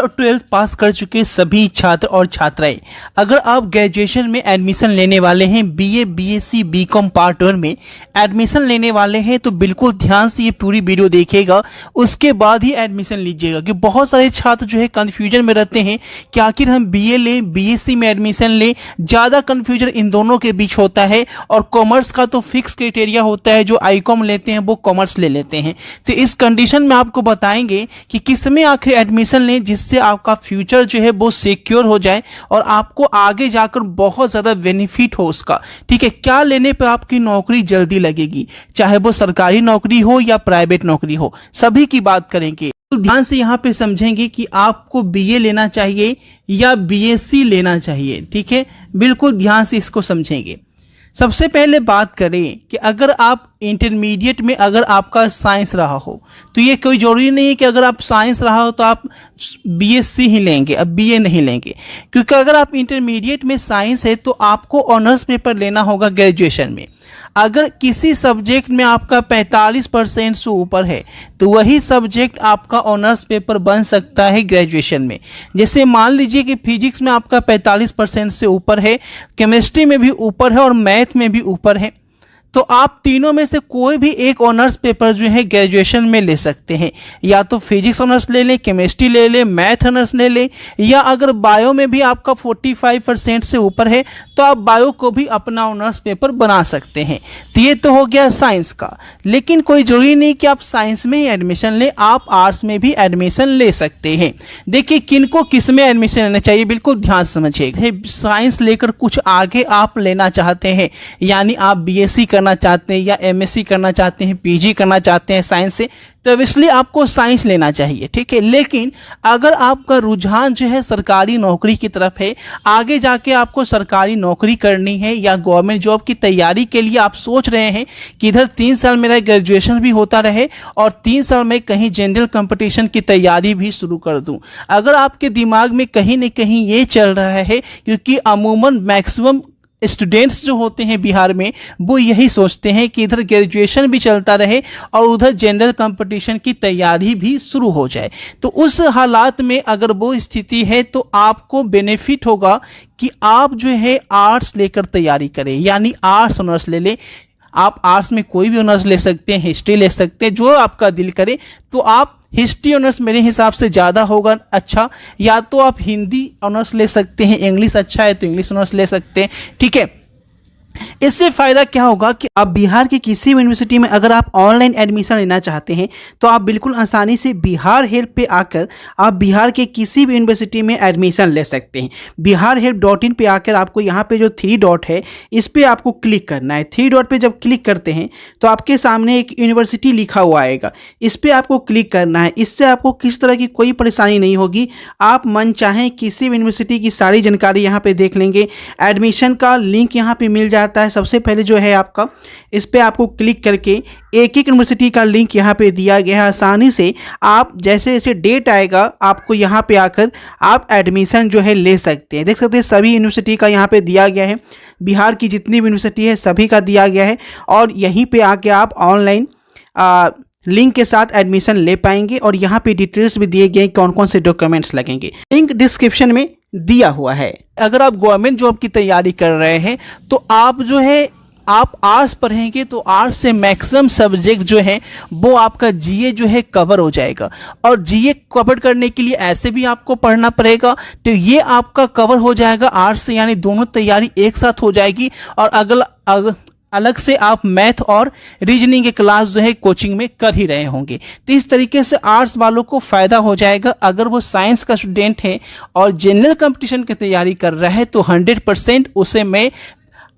और 12th पास कर चुके सभी छात्र और छात्राएं, अगर आप ग्रेजुएशन में एडमिशन लेने वाले हैं, बीए, बीएससी, बीकॉम पार्ट 1 में एडमिशन लेने वाले हैं, तो बिल्कुल ध्यान से ये पूरी वीडियो देखिएगा, उसके बाद ही एडमिशन लीजिएगा। कि बहुत सारे छात्र जो है कन्फ्यूजन में रहते हैं कि आखिर हम बीए लें, बीएससी में एडमिशन लें, ज़्यादा कन्फ्यूजन इन दोनों के बीच होता है। और कॉमर्स का तो फिक्स क्राइटेरिया होता है, जो आईकॉम लेते हैं वो कॉमर्स ले लेते हैं। तो इस कंडीशन में आपको बताएंगे कि किस में आखिर एडमिशन लें, जिससे आपका फ्यूचर जो है वो सिक्योर हो जाए और आपको आगे जाकर बहुत ज़्यादा बेनिफिट हो उसका। ठीक है, क्या लेने पर आपकी नौकरी जल्दी लगेगी, चाहे वो सरकारी नौकरी हो या प्राइवेट नौकरी हो, सभी की बात करेंगे। तो ध्यान से यहाँ पे समझेंगे कि आपको बीए लेना चाहिए या बीएससी लेना चाहिए। ठीक है, बिल्कुल ध्यान से इसको समझेंगे। सबसे पहले बात करें कि अगर आप इंटरमीडिएट में अगर आपका साइंस रहा हो, तो ये कोई ज़रूरी नहीं है कि अगर आप साइंस रहा हो तो आप बीएससी ही लेंगे, अब बीए नहीं लेंगे। क्योंकि अगर आप इंटरमीडिएट में साइंस है तो आपको ऑनर्स पेपर लेना होगा ग्रेजुएशन में। अगर किसी सब्जेक्ट में आपका 45% से ऊपर है तो वही सब्जेक्ट आपका ऑनर्स पेपर बन सकता है ग्रेजुएशन में। जैसे मान लीजिए कि फिजिक्स में आपका 45% से ऊपर है, केमिस्ट्री में भी ऊपर है और मैथ में भी ऊपर है, तो आप तीनों में से कोई भी एक ऑनर्स पेपर जो है ग्रेजुएशन में ले सकते हैं। या तो फिजिक्स ऑनर्स ले लें, केमिस्ट्री ले लें, मैथ ऑनर्स ले लें, या अगर बायो में भी आपका 45% से ऊपर है तो आप बायो को भी अपना ऑनर्स पेपर बना सकते हैं। तो ये तो हो गया साइंस का। लेकिन कोई जरूरी नहीं कि आप साइंस में ही एडमिशन लें, आप आर्ट्स में भी एडमिशन ले सकते हैं। देखिए किनको किस में एडमिशन लेना चाहिए, बिल्कुल ध्यान समझिए। साइंस लेकर कुछ आगे आप लेना चाहते हैं, यानी आप बीएससी करना चाहते हैं या एमएससी करना चाहते हैं, पीजी करना चाहते हैं साइंस से, तो इसलिए आपको साइंस लेना चाहिए। ठीक है, लेकिन अगर आपका रुझान जो है सरकारी नौकरी की तरफ है, आगे जाके आपको सरकारी नौकरी करनी है या गवर्नमेंट जॉब की तैयारी के लिए आप सोच रहे हैं कि इधर 3 साल मेरा ग्रेजुएशन भी होता रहे और 3 साल में कहीं जनरल कंपटीशन की तैयारी भी शुरू कर दूं, अगर आपके दिमाग में कहीं न कहीं ये चल रहा है, क्योंकि अमूमन मैक्सिमम स्टूडेंट्स जो होते हैं बिहार में वो यही सोचते हैं कि इधर ग्रेजुएशन भी चलता रहे और उधर जनरल कंपटीशन की तैयारी भी शुरू हो जाए। तो उस हालात में अगर वो स्थिति है तो आपको बेनिफिट होगा कि आप जो है आर्ट्स लेकर तैयारी करें, यानी आर्ट्स ऑनर्स ले लें। आप आर्ट्स में कोई भी ऑनर्स ले सकते हैं, हिस्ट्री ले सकते हैं, जो आपका दिल करे। तो आप हिस्ट्री ऑनर्स मेरे हिसाब से ज़्यादा होगा अच्छा, या तो आप हिंदी ऑनर्स ले सकते हैं, इंग्लिश अच्छा है तो इंग्लिश ऑनर्स ले सकते हैं। ठीक है, इससे फ़ायदा क्या होगा कि आप बिहार की किसी भी यूनिवर्सिटी में अगर आप ऑनलाइन एडमिशन लेना चाहते हैं तो आप बिल्कुल आसानी से बिहार हेल्प पे आकर आप बिहार के किसी भी यूनिवर्सिटी में एडमिशन ले सकते हैं। biharhelp.in पे आकर आपको यहाँ पे जो 3 डॉट है इस पर आपको क्लिक करना है। 3 डॉट पे जब क्लिक करते हैं तो आपके सामने एक यूनिवर्सिटी लिखा हुआ आएगा, इस पर आपको क्लिक करना है। इससे आपको किस तरह की कोई परेशानी नहीं होगी, आप मन चाहें किसी भी यूनिवर्सिटी की सारी जानकारी यहाँ पर देख लेंगे। एडमिशन का लिंक यहाँ पर मिल जाता है। सबसे पहले जो है आपका इस पे आपको क्लिक करके एक एक यूनिवर्सिटी का लिंक यहाँ पे दिया गया है। आसानी से आप जैसे जैसे डेट आएगा आपको यहाँ पे आकर आप एडमिशन जो है ले सकते हैं। देख सकते हैं सभी यूनिवर्सिटी का यहाँ पे दिया गया है, बिहार की जितनी भी यूनिवर्सिटी है सभी का दिया गया है। और यहीं पे आके आप ऑनलाइन लिंक के साथ एडमिशन ले पाएंगे। और यहाँ पे डिटेल्स भी दिए गए हैं कौन कौन से डॉक्यूमेंट्स लगेंगे, लिंक डिस्क्रिप्शन में दिया हुआ है। अगर आप गवर्नमेंट जॉब की तैयारी कर रहे हैं तो आप जो है आप आर्ट्स पढ़ेंगे तो आर्ट्स से मैक्सिमम सब्जेक्ट जो है वो आपका जीए जो है कवर हो जाएगा। और जीए कवर करने के लिए ऐसे भी आपको पढ़ना पड़ेगा, तो ये आपका कवर हो जाएगा आर्ट्स से, यानी दोनों तैयारी एक साथ हो जाएगी। और अलग से आप मैथ और रीजनिंग के क्लास जो है कोचिंग में कर ही रहे होंगे। तो इस तरीके से आर्ट्स वालों को फ़ायदा हो जाएगा। अगर वो साइंस का स्टूडेंट है और जनरल कंपटीशन की तैयारी कर रहा है तो 100% उसे मैं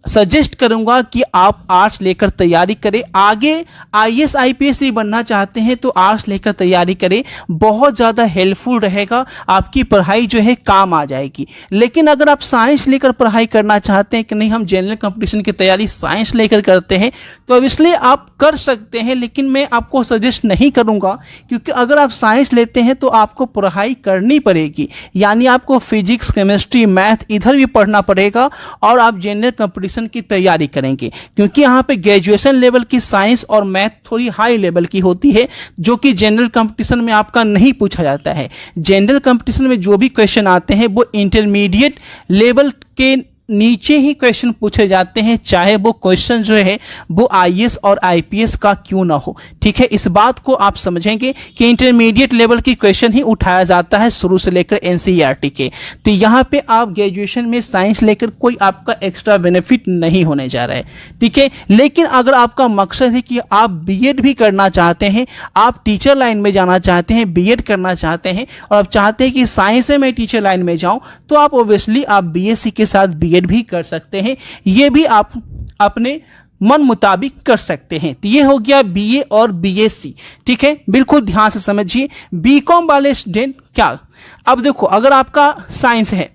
सजेस्ट करूंगा कि आप आर्ट्स लेकर तैयारी करें। आगे आईएएस आईपीएस भी बनना चाहते हैं तो आर्ट्स लेकर तैयारी करें, बहुत ज़्यादा हेल्पफुल रहेगा, आपकी पढ़ाई जो है काम आ जाएगी। लेकिन अगर आप साइंस लेकर पढ़ाई करना चाहते हैं कि नहीं हम जनरल कंपटीशन की तैयारी साइंस लेकर करते हैं, तो अब इसलिए आप कर सकते हैं, लेकिन मैं आपको सजेस्ट नहीं करूँगा। क्योंकि अगर आप साइंस लेते हैं तो आपको पढ़ाई करनी पड़ेगी, यानी आपको फिजिक्स, केमिस्ट्री, मैथ इधर भी पढ़ना पड़ेगा और आप जनरल कंपटीशन कंपटीशन की तैयारी करेंगे, क्योंकि यहाँ पे ग्रेजुएशन लेवल की साइंस और मैथ थोड़ी हाई लेवल की होती है, जो कि जनरल कंपटीशन में आपका नहीं पूछा जाता है। जनरल कंपटीशन में जो भी क्वेश्चन आते हैं वो इंटरमीडिएट लेवल के नीचे ही क्वेश्चन पूछे जाते हैं, चाहे वो क्वेश्चन जो है वो आईएएस और आईपीएस का क्यों ना हो। ठीक है, इस बात को आप समझेंगे कि इंटरमीडिएट लेवल की क्वेश्चन ही उठाया जाता है शुरू से लेकर एनसीईआरटी के। तो यहाँ पे आप ग्रेजुएशन में साइंस लेकर कोई आपका एक्स्ट्रा बेनिफिट नहीं होने जा रहा है। ठीक है, लेकिन अगर आपका मकसद है कि आप बीएड भी करना चाहते हैं, आप टीचर लाइन में जाना चाहते हैं, बीएड करना चाहते हैं और आप चाहते हैं कि साइंस से मैं टीचर लाइन में जाऊं, तो आप ऑब्वियसली आप बीएससी के साथ बीएड भी कर सकते हैं। ये भी आप अपने मन मुताबिक कर सकते हैं। तो ये हो गया बीए और बीएससी। ठीक है, बिल्कुल ध्यान से समझिए। बीकॉम वाले स्टूडेंट क्या, अब देखो, अगर आपका साइंस है,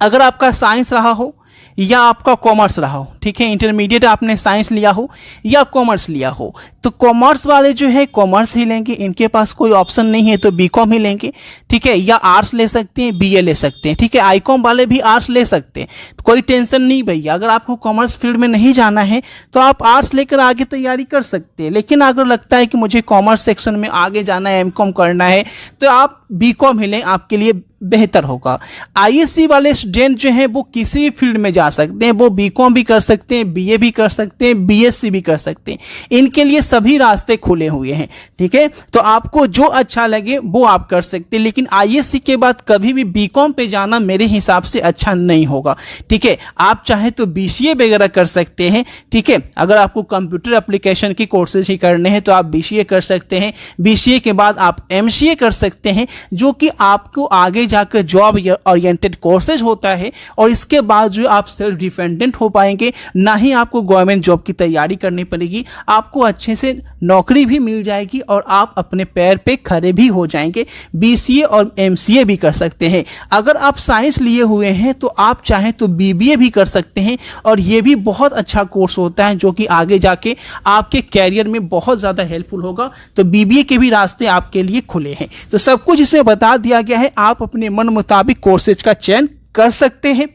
अगर आपका साइंस रहा हो या आपका कॉमर्स रहा हो, ठीक है, इंटरमीडिएट आपने साइंस लिया हो या कॉमर्स लिया हो, तो कॉमर्स वाले जो है कॉमर्स ही लेंगे, इनके पास कोई ऑप्शन नहीं है तो बीकॉम ही लेंगे। ठीक है, या आर्ट्स ले सकते हैं, बीए ले सकते हैं। ठीक है, आईकॉम वाले भी आर्ट्स ले सकते हैं, तो कोई टेंशन नहीं भैया। अगर आपको कॉमर्स फील्ड में नहीं जाना है तो आप आर्ट्स लेकर आगे तैयारी कर सकते हैं, लेकिन अगर लगता है कि मुझे कॉमर्स सेक्शन में आगे जाना है, एमकॉम करना है, तो आप बीकॉम ही लें, आपके लिए बेहतर होगा। आईएससी वाले स्टूडेंट जो हैं वो किसी भी फील्ड में जा सकते हैं, वो बीकॉम भी कर सकते हैं, बीए भी कर सकते हैं, बीएससी भी कर सकते हैं, इनके लिए सभी रास्ते खुले हुए हैं। ठीक है, तो आपको जो अच्छा लगे वो आप कर सकते हैं, लेकिन आईएससी के बाद कभी भी बीकॉम पे जाना मेरे हिसाब से अच्छा नहीं होगा। ठीक है, आप चाहे तो बीसीए वगैरह कर सकते हैं। ठीक है, अगर आपको कंप्यूटर एप्लीकेशन की कोर्सेज ही करने हैं तो आप बीसीए कर सकते हैं। बीसीए के बाद आप एमसीए कर सकते हैं, जो कि आपको आगे जाकर जॉब ओरिएंटेड कोर्सेज होता है, और इसके बाद जो आप सेल्फ डिपेंडेंट हो पाएंगे, ना ही आपको गवर्नमेंट जॉब की तैयारी करनी पड़ेगी, आपको अच्छे से नौकरी भी मिल जाएगी और आप अपने पैर पे खड़े भी हो जाएंगे। बीसीए और एमसीए भी कर सकते हैं। अगर आप साइंस लिए हुए हैं तो आप चाहें तो बीबीए भी कर सकते हैं, और ये भी बहुत अच्छा कोर्स होता है जो कि आगे जाके आपके कैरियर में बहुत ज़्यादा हेल्पफुल होगा। तो बीबीए के भी रास्ते आपके लिए खुले हैं। तो सब कुछ इसमें बता दिया गया है, आप अपने मन मुताबिक कोर्सेज का चयन कर सकते हैं।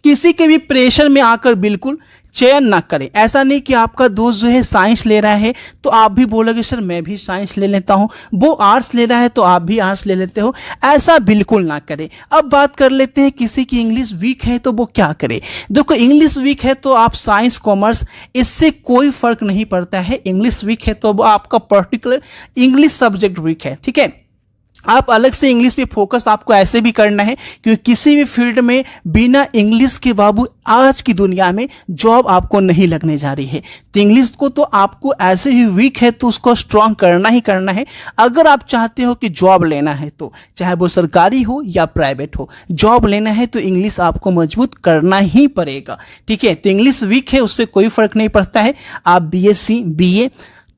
किसी के भी प्रेशर में आकर बिल्कुल चयन ना करें। ऐसा नहीं कि आपका दोस्त जो है साइंस ले रहा है तो आप भी बोलोगे सर मैं भी साइंस ले लेता हूं, वो आर्ट्स ले रहा है तो आप भी आर्ट्स ले लेते हो, ऐसा बिल्कुल ना करें। अब बात कर लेते हैं किसी की इंग्लिश वीक है तो वो क्या करे। देखो, इंग्लिश वीक है तो आप साइंस कॉमर्स, इससे कोई फर्क नहीं पड़ता है। इंग्लिश वीक है तो वो आपका पर्टिकुलर इंग्लिश सब्जेक्ट वीक है। ठीक है, आप अलग से इंग्लिश पे फोकस आपको ऐसे भी करना है, क्योंकि किसी भी फील्ड में बिना इंग्लिश के बाबू आज की दुनिया में जॉब आपको नहीं लगने जा रही है। तो इंग्लिश को तो आपको ऐसे ही वीक है तो उसको स्ट्रांग करना ही करना है। अगर आप चाहते हो कि जॉब लेना है, तो चाहे वो सरकारी हो या प्राइवेट हो, जॉब लेना है तो इंग्लिश आपको मजबूत करना ही पड़ेगा। ठीक है, तो इंग्लिश वीक है उससे कोई फर्क नहीं पड़ता है। आप बीएससी, बीए,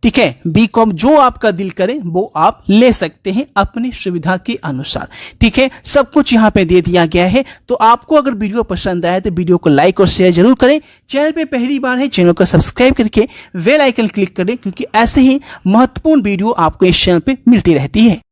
ठीक है, बीकॉम, जो आपका दिल करे वो आप ले सकते हैं अपनी सुविधा के अनुसार। ठीक है, सब कुछ यहाँ पे दे दिया गया है। तो आपको अगर वीडियो पसंद आए तो वीडियो को लाइक और शेयर जरूर करें। चैनल पे पहली बार है, चैनल को सब्सक्राइब करके बेल आइकन क्लिक करें, क्योंकि ऐसे ही महत्वपूर्ण वीडियो आपको इस चैनल पे मिलती रहती है।